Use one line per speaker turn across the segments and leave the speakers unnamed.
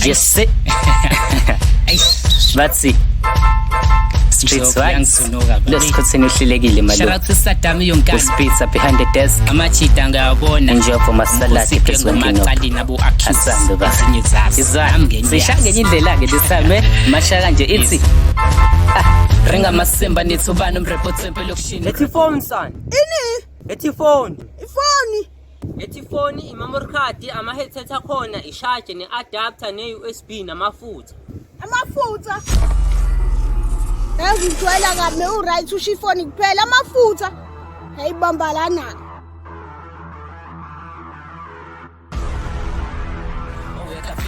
Yes. That's it. Streets wise. Let's continue hlelekile manje.
Shout out to Saddam yonkana.
Spitz up behind the desk.
Amachita ngiyabona.
Enjoy for Masalati president
nabo akhisa. Ezinye zazi.
Sishange indlela ke this time mashaka nje ithi. Ringa masemba nethubana umreport temple lokushini.
Lethi phone son.
Ini?
Lethi phone.
Ifoni.
Lethi phone i-memory card, ama-headset akhona, i-charger ne-adapter ne-USB namafutha.
Amafutha. Ngizwela kabe uright usho ifoni kuphela amafutha. Hayibamba lana.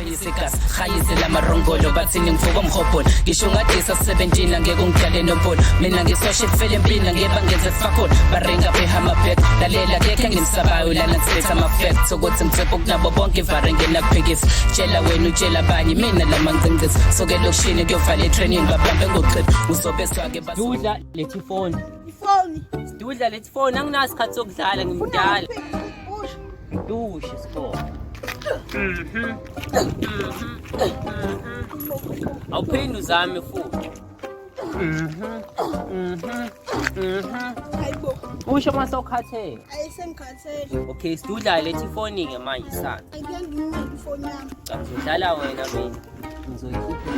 Isikasi khayizela amarongolo bathini ngivuka mhobholo ngisho ngadisa 17 angeke ungidale nombolo mina ngisoshe kufele empini ngeba ngenze fakona barenga behama back lalela keke ngimsabayo lana sithetha ama facts ukuthi ngitsepho kunabo bonke vare ngena kuphekisa tshela wena utshela abanye mina lama ngcingisi soke lokushini kuyovala training babambe ngoqhepha uzobe swake
Sdudla lethi phone.
Ifoni.
Sdudla lethi phone anginasikhathi sokudlala ngimdala. Dushe sipho. Awuphinde uzame futhi.
Hayibo.
Usho mase ukhathele.
Ayisengikhathele.
Okay, Sdudla lethi phone ke manje sana.
Angeke nginike ifoni yami.
Ngizodlala wena mina. Ngizoyikhipha.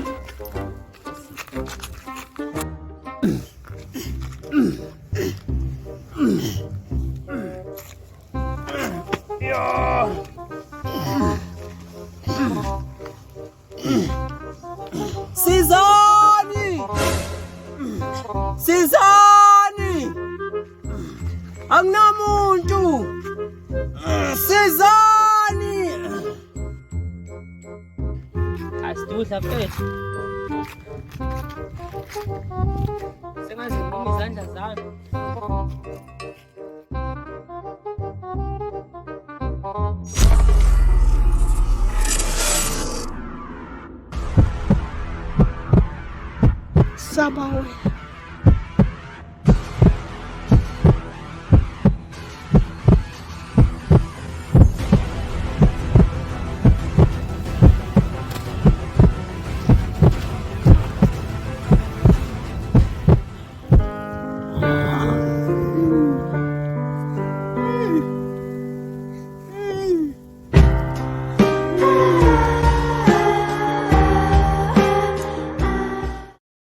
Sizani! Anginamuntu! Sizani! Asdudla mfethu. Sengaze ngime izandla zami.
Sabawe.